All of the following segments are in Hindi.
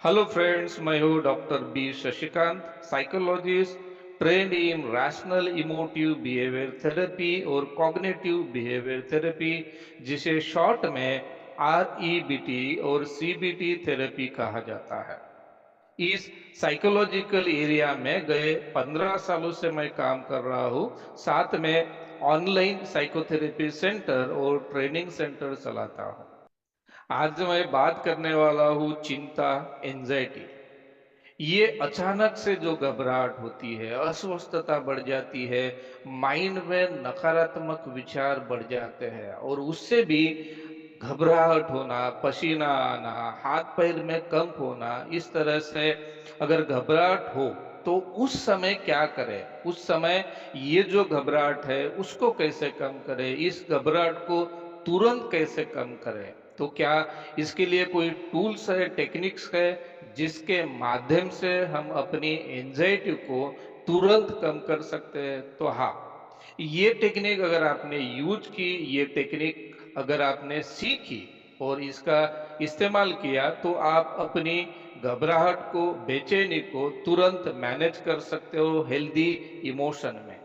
हेलो फ्रेंड्स, मैं हूँ doctor B Shashikant, psychologist trained in rational emotive behaviour therapy और कॉग्निटिव बिहेवियर थेरेपी, जिसे शॉर्ट में REBT और CBT थेरेपी कहा जाता है। इस साइकोलॉजिकल एरिया में गए 15 सालों से मैं काम कर रहा हूँ। साथ में ऑनलाइन साइकोथेरेपी सेंटर और ट्रेनिंग सेंटर चलाता हूँ। आज मैं बात करने वाला हूँ चिंता, एंजाइटी। ये अचानक से जो घबराहट होती है, अस्वस्थता बढ़ जाती है, माइंड में नकारात्मक विचार बढ़ जाते हैं और उससे भी घबराहट होना, पसीना आना, हाथ पैर में कंप होना, इस तरह से अगर घबराहट हो तो उस समय क्या करें? उस समय ये जो घबराहट है उसको कैसे कम करें? इस घबराहट को तुरंत कैसे कम करें? तो क्या इसके लिए कोई टूल्स है, टेक्निक्स है जिसके माध्यम से हम अपनी एंजाइटी को तुरंत कम कर सकते हैं? तो हाँ, ये टेक्निक अगर आपने यूज की, ये टेक्निक अगर आपने सीखी और इसका इस्तेमाल किया, तो आप अपनी घबराहट को, बेचैनी को तुरंत मैनेज कर सकते हो हेल्दी इमोशन में।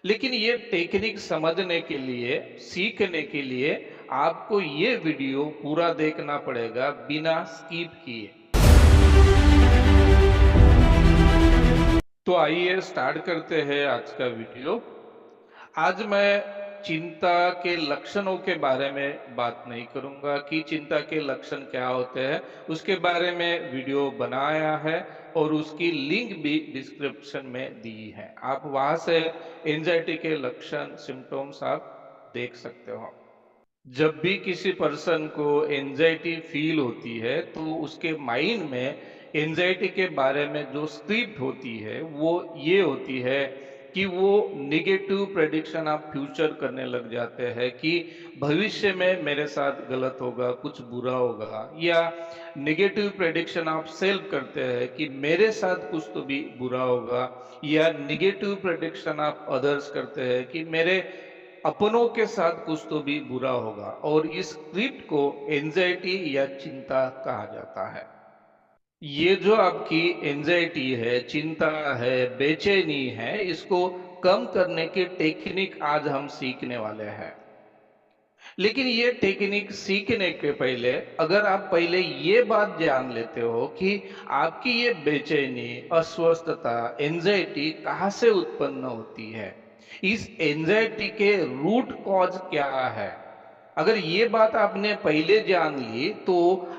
लेकिन ये टेक्निक समझने के लिए, सीखने के लिए आपको ये वीडियो पूरा देखना पड़ेगा बिना स्किप किए। तो आइए स्टार्ट करते हैं आज का वीडियो। आज मैं चिंता के लक्षणों के बारे में बात नहीं करूंगा कि चिंता के लक्षण क्या होते हैं। उसके बारे में वीडियो बनाया है और उसकी लिंक भी डिस्क्रिप्शन में दी है। आप वहां से एंजाइटी के लक्षण, सिम्टम्स आप देख सकते हो। जब भी किसी पर्सन को एंजाइटी फील होती है तो उसके माइंड में एंजाइटी के बारे में जो स्क्रिप्ट होती है वो ये होती है कि वो निगेटिव प्रेडिक्शन ऑफ फ्यूचर करने लग जाते हैं कि भविष्य में मेरे साथ गलत होगा, कुछ बुरा होगा, या निगेटिव प्रेडिक्शन ऑफ सेल्फ करते हैं कि मेरे साथ कुछ तो भी बुरा होगा, या निगेटिव प्रेडिक्शन ऑफ अदर्स करते हैं कि मेरे अपनों के साथ कुछ तो भी बुरा होगा। और इस स्क्रिप्ट को एंजाइटी या चिंता कहा जाता है। ये जो आपकी एंजाइटी है, चिंता है, बेचैनी है, इसको कम करने की टेक्निक आज हम सीखने वाले हैं। लेकिन ये टेक्निक सीखने के पहले अगर आप पहले ये बात जान लेते हो कि आपकी ये बेचैनी, अस्वस्थता, एंजाइटी कहाँ से उत्पन्न होती है, इस एंजाइटी के रूट कॉज क्या है, अगर ये बात आपने पहले जान ली तो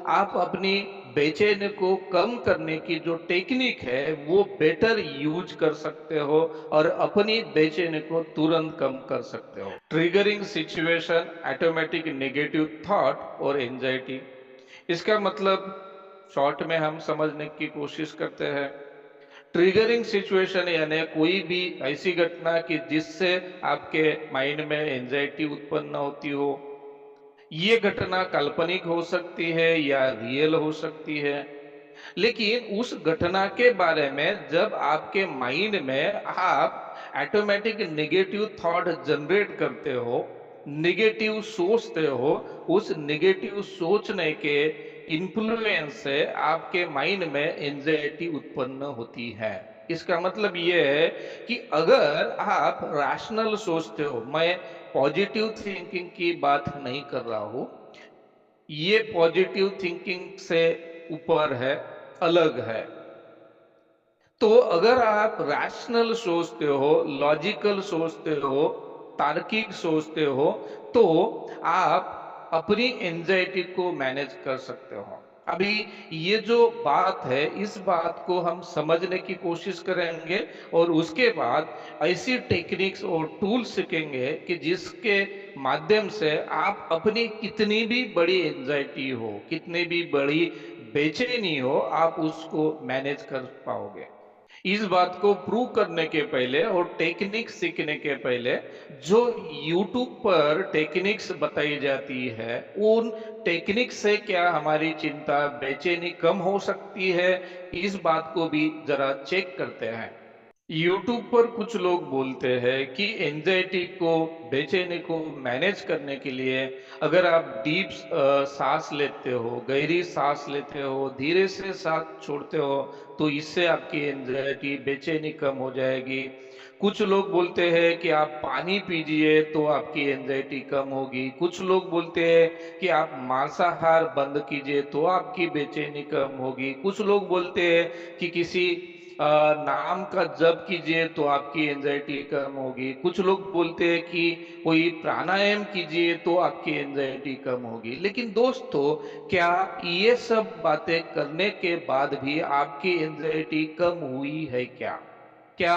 आप अपनी बेचैनी को कम करने की जो टेक्निक है वो बेटर यूज कर सकते हो और अपनी बेचैनी को तुरंत कम कर सकते हो। Triggering situation, automatic negative thought और एंजाइटी। इसका मतलब शॉर्ट में हम समझने की कोशिश करते हैं। ट्रिगरिंग सिचुएशन यानी कोई भी ऐसी घटना कि जिससे आपके माइंड में एंजाइटी उत्पन्न होती हो। ये घटना काल्पनिक हो सकती है या रियल हो सकती है, लेकिन उस घटना के बारे में जब आपके माइंड में आप ऑटोमेटिक नेगेटिव थॉट जनरेट करते हो, नेगेटिव सोचते हो, उस नेगेटिव सोचने के इन्फ्लुएंस से आपके माइंड में एंजाइटी उत्पन्न होती है। इसका मतलब ये है कि अगर आप रैशनल सोचते हो, मैं पॉजिटिव थिंकिंग की बात नहीं कर रहा हूं, ये पॉजिटिव थिंकिंग से ऊपर है, अलग है। तो अगर आप रैशनल सोचते हो, लॉजिकल सोचते हो, तार्किक सोचते हो, तो आप अपनी एंजाइटी को मैनेज कर सकते हो। अभी ये जो बात है, इस बात को हम समझने की कोशिश करेंगे और उसके बाद ऐसी टेक्निक्स और टूल्स सीखेंगे कि जिसके माध्यम से आप अपनी कितनी भी बड़ी एंजाइटी हो, कितनी भी बड़ी बेचैनी हो, आप उसको मैनेज कर पाओगे। इस बात को प्रूव करने के पहले और टेक्निक सीखने के पहले जो YouTube पर टेक्निक्स बताई जाती है, उन टेक्निक से क्या हमारी चिंता, बेचैनी कम हो सकती है, इस बात को भी जरा चेक करते हैं। यूट्यूब पर कुछ लोग बोलते हैं कि एंजाइटी को, बेचैनी को मैनेज करने के लिए अगर आप डीप सांस लेते हो, गहरी सांस लेते हो, धीरे से सांस छोड़ते हो, तो इससे आपकी एंजाइटी, बेचैनी कम हो जाएगी। कुछ लोग बोलते हैं कि आप पानी पीजिए तो आपकी एंजाइटी कम होगी। कुछ लोग बोलते हैं कि आप मांसाहार बंद कीजिए तो आपकी बेचैनी कम होगी। कुछ लोग बोलते हैं कि किसी नाम का जप कीजिए तो आपकी एंजाइटी कम होगी। कुछ लोग बोलते हैं कि कोई प्राणायाम कीजिए तो आपकी एंजाइटी कम होगी। लेकिन दोस्तों, क्या ये सब बातें करने के बाद भी आपकी एंजाइटी कम हुई है क्या? क्या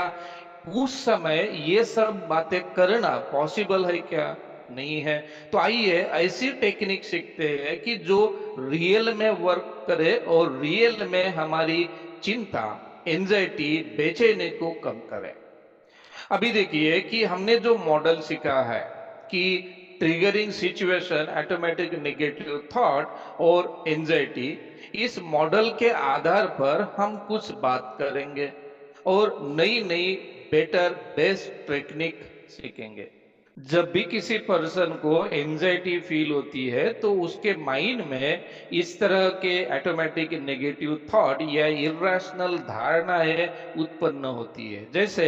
उस समय ये सब बातें करना पॉसिबल है क्या? नहीं है। तो आइए ऐसी टेक्निक सीखते हैं कि जो रियल में वर्क करे और रियल में हमारी चिंता, एंजाइटी, बेचैनी को कम करे। अभी देखिए कि हमने जो मॉडल सीखा है कि triggering situation, automatic negative thought और एंजाइटी, इस मॉडल के आधार पर हम कुछ बात करेंगे और नई नई, बेटर, बेस्ट टेक्निक सीखेंगे। जब भी किसी पर्सन को एंजाइटी फील होती है तो उसके माइंड में इस तरह के ऑटोमेटिक नेगेटिव थॉट या इरेशनल धारणाएं उत्पन्न होती है। जैसे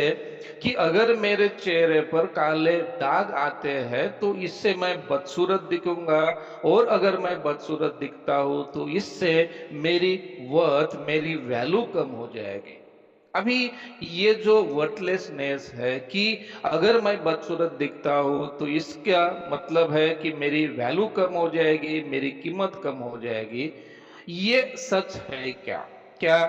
कि अगर मेरे चेहरे पर काले दाग आते हैं तो इससे मैं बदसूरत दिखूंगा, और अगर मैं बदसूरत दिखता हूं तो इससे मेरी वर्थ, मेरी वैल्यू कम हो जाएगी। अभी ये जो वर्टलेसनेस है कि अगर मैं बदसूरत दिखता हूं तो इसका मतलब है कि मेरी वैल्यू कम हो जाएगी, मेरी कीमत कम हो जाएगी। ये सच है क्या? क्या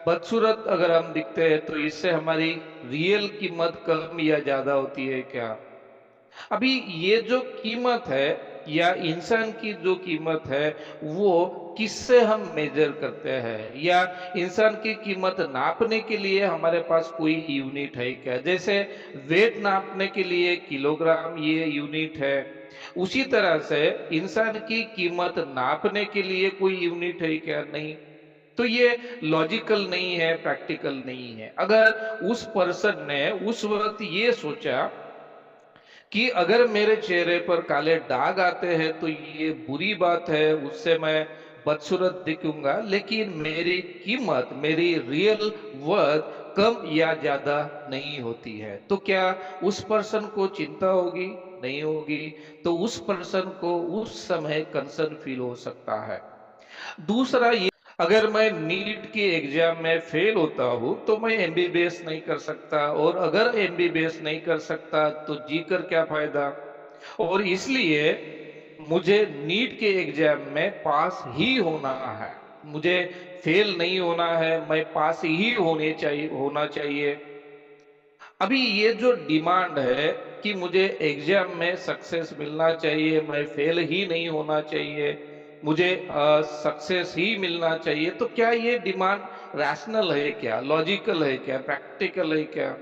बदसूरत अगर हम दिखते हैं तो इससे हमारी रियल कीमत कम या ज्यादा होती है क्या? अभी ये जो कीमत है या इंसान की जो कीमत है, वो किससे हम मेजर करते हैं? या इंसान की कीमत नापने के लिए हमारे पास कोई यूनिट है क्या? जैसे वेट नापने के लिए किलोग्राम ये यूनिट है, उसी तरह से इंसान की कीमत नापने के लिए कोई यूनिट है क्या? नहीं। तो ये लॉजिकल नहीं है, प्रैक्टिकल नहीं है। अगर उस पर्सन ने उस वक्त ये सोचा कि अगर मेरे चेहरे पर काले दाग आते हैं तो ये बुरी बात है, उससे मैं बदसूरत दिखूंगा, लेकिन मेरी कीमत, मेरी रियल वर्थ कम या ज्यादा नहीं होती है, तो क्या उस पर्सन को चिंता होगी? नहीं होगी। तो उस पर्सन को उस समय कंसर्न फील हो सकता है। दूसरा ये, अगर मैं नीट के एग्जाम में फेल होता हूं तो मैं एमबीबीएस नहीं कर सकता, और अगर एमबीबीएस नहीं कर सकता तो जी कर क्या फायदा। और इसलिए मुझे नीट के एग्जाम में पास ही होना है, मुझे फेल नहीं होना है, मैं पास ही होना चाहिए। अभी ये जो डिमांड है कि मुझे एग्जाम में सक्सेस मिलना चाहिए, मैं फेल ही नहीं होना चाहिए, मुझे सक्सेस ही मिलना चाहिए, तो क्या ये डिमांड रैशनल है क्या? लॉजिकल है क्या? प्रैक्टिकल है क्या?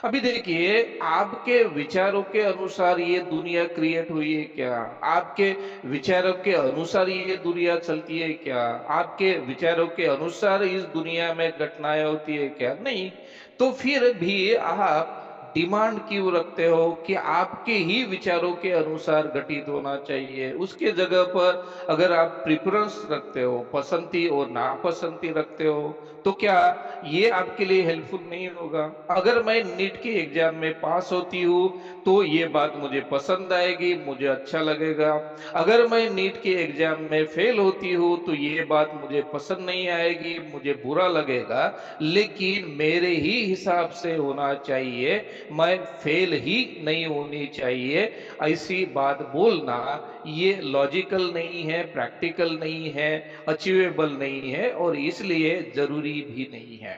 अभी देखिए, आपके विचारों के अनुसार ये दुनिया क्रिएट हुई है क्या? आपके विचारों के अनुसार ये दुनिया चलती है क्या? आपके विचारों के अनुसार इस दुनिया में घटनाएं होती है क्या? नहीं। तो फिर भी आप डिमांड क्यों रखते हो कि आपके ही विचारों के अनुसार घटित होना चाहिए? उसके जगह पर अगर आप प्रिफरेंस रखते हो, पसंदी और नापसंदी रखते हो, तो क्या ये आपके लिए हेल्पफुल नहीं होगा? अगर मैं नीट के एग्जाम में पास होती हूँ तो ये बात मुझे पसंद आएगी, मुझे अच्छा लगेगा। अगर मैं नीट के एग्जाम में फेल होती हूँ तो ये बात मुझे पसंद नहीं आएगी, मुझे बुरा लगेगा, लेकिन मेरे ही हिसाब से होना चाहिए, मैं फेल ही नहीं होनी चाहिए। ऐसी बात बोलना ये लॉजिकल नहीं है, प्रैक्टिकल नहीं है, अचीवेबल नहीं है, और इसलिए जरूरी भी नहीं है।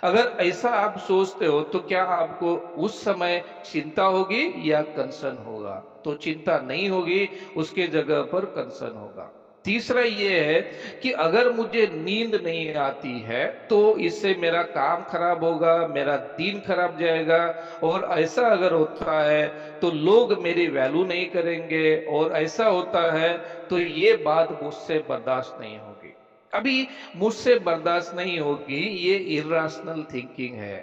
अगर ऐसा आप सोचते हो तो क्या आपको उस समय चिंता होगी या कंसर्न होगा? तो चिंता नहीं होगी, उसके जगह पर कंसर्न होगा। तीसरा ये है कि अगर मुझे नींद नहीं आती है तो इससे मेरा काम खराब होगा, मेरा दिन खराब जाएगा, और ऐसा अगर होता है तो लोग मेरी वैल्यू नहीं करेंगे, और ऐसा होता है तो ये बात मुझसे बर्दाश्त नहीं होगी। अभी मुझसे बर्दाश्त नहीं होगी, ये इर्राशनल थिंकिंग है।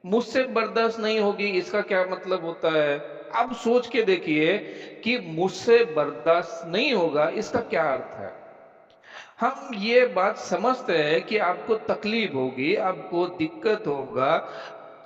मुझसे बर्दाश्त नहीं होगी इसका क्या मतलब होता है? आप सोच के देखिए कि मुझसे बर्दाश्त नहीं होगा इसका क्या अर्थ है? हम ये बात समझते हैं कि आपको तकलीफ होगी, आपको दिक्कत होगा,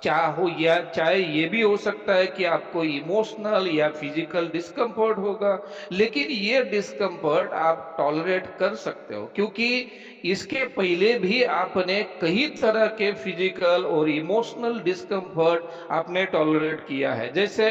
चाहो या चाहे ये भी हो सकता है कि आपको इमोशनल या फिजिकल डिस्कम्फर्ट होगा, लेकिन ये डिस्कम्फर्ट आप टॉलरेट कर सकते हो क्योंकि इसके पहले भी आपने कई तरह के फिजिकल और इमोशनल डिस्कम्फर्ट आपने टॉलरेट किया है। जैसे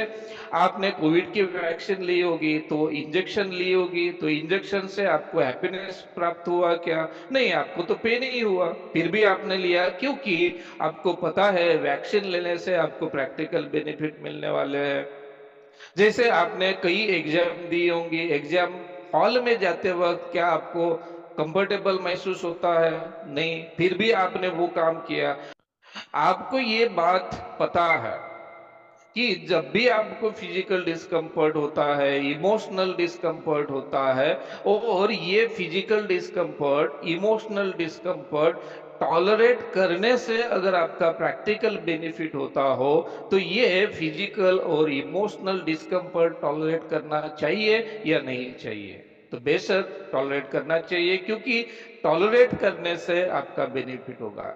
आपने कोविड की वैक्सीन ली होगी, तो इंजेक्शन ली होगी, तो इंजेक्शन से आपको हैप्पीनेस प्राप्त हुआ क्या? नहीं, आपको तो पेन ही हुआ, फिर भी आपने लिया क्योंकि आपको पता है वैक्सीन लेने से आपको प्रैक्टिकल बेनिफिट मिलने वाले हैं। जैसे आपने कई एग्जाम दी होंगी, एग्जाम हॉल में जाते वक्त क्या आपको कंफर्टेबल महसूस होता है? नहीं, फिर भी आपने वो काम किया। आपको ये बात पता है कि जब भी आपको फिजिकल डिस्कम्फर्ट होता है, इमोशनल डिस्कम्फर्ट होता है और ये physical discomfort, emotional discomfort tolerate करने से अगर आपका प्रैक्टिकल बेनिफिट होता हो, तो ये फिजिकल और इमोशनल डिस्कम्फर्ट टॉलरेट करना चाहिए या नहीं चाहिए? तो बेशक टॉलरेट करना चाहिए क्योंकि टॉलरेट करने से आपका बेनिफिट होगा।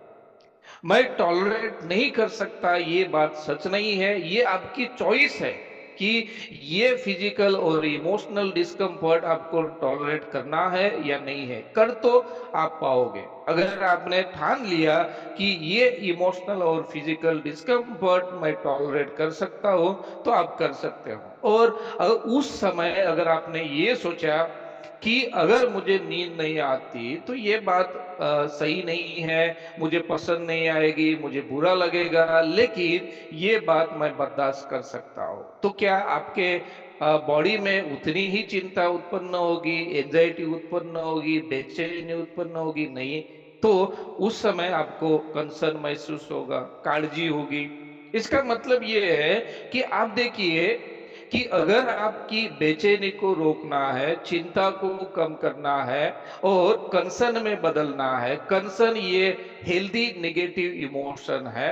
मैं टॉलरेट नहीं कर सकता ये बात सच नहीं है, ये आपकी चॉइस है कि ये फिजिकल और इमोशनल डिस्कम्फर्ट आपको टॉलरेट करना है या नहीं है। कर तो आप पाओगे अगर आपने ठान लिया कि ये इमोशनल और फिजिकल डिस्कम्फर्ट मैं टॉलरेट कर सकता हूं, तो आप कर सकते हो। और उस समय अगर आपने ये सोचा कि अगर मुझे नींद नहीं आती तो ये बात सही नहीं है, मुझे पसंद नहीं आएगी, मुझे बुरा लगेगा, लेकिन ये बात मैं बर्दाश्त कर सकता हूँ। तो क्या आपके बॉडी में उतनी ही चिंता उत्पन्न होगी, एंजाइटी उत्पन्न होगी, बेचैनी उत्पन्न होगी? नहीं। तो उस समय आपको कंसर्न महसूस होगा, काळजी होगी। इसका मतलब ये है कि आप देखिए कि अगर आपकी बेचैनी को रोकना है, चिंता को कम करना है और कंसर्न में बदलना है, कंसर्न ये हेल्दी नेगेटिव इमोशन है।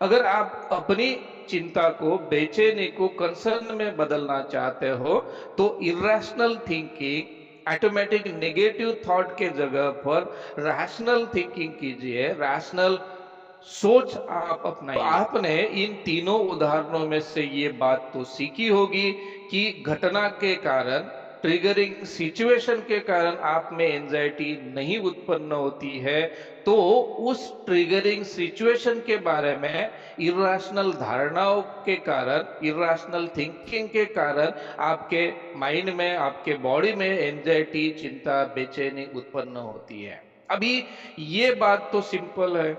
अगर आप अपनी चिंता को, बेचैनी को कंसर्न में बदलना चाहते हो, तो irrational thinking, automatic negative thought के जगह पर रैशनल थिंकिंग कीजिए, रैशनल सोच आप अपनाइए। तो आपने इन तीनों उदाहरणों में से ये बात तो सीखी होगी कि घटना के कारण, ट्रिगरिंग सिचुएशन के कारण आप में एंजाइटी नहीं उत्पन्न होती है। तो उस ट्रिगरिंग सिचुएशन के बारे में इरेशनल धारणाओं के कारण, इरेशनल थिंकिंग के कारण आपके माइंड में, आपके बॉडी में एंजाइटी, चिंता, बेचैनी उत्पन्न होती है। अभी ये बात तो सिंपल है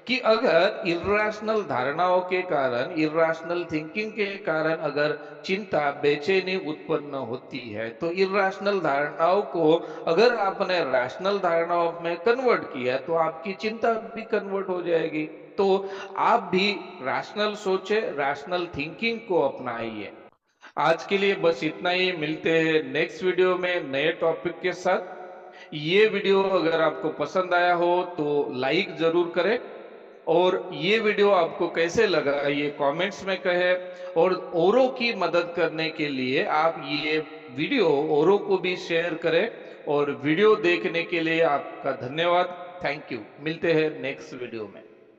कि अगर इर्राशनल धारणाओं के कारण, इर्राशनल थिंकिंग के कारण अगर चिंता, बेचैनी उत्पन्न होती है, तो इर्राशनल धारणाओं को अगर आपने रैशनल धारणाओं में कन्वर्ट किया, तो आपकी चिंता भी कन्वर्ट हो जाएगी। तो आप भी रैशनल सोचे, रैशनल थिंकिंग को अपनाइए। आज के लिए बस इतना ही। मिलते हैं नेक्स्ट वीडियो में नए टॉपिक के साथ। ये वीडियो अगर आपको पसंद आया हो तो लाइक जरूर करें और ये वीडियो आपको कैसे लगा ये कमेंट्स में कहें। और औरों की मदद करने के लिए आप ये वीडियो औरों को भी शेयर करें। और वीडियो देखने के लिए आपका धन्यवाद। Thank you. मिलते हैं नेक्स्ट वीडियो में।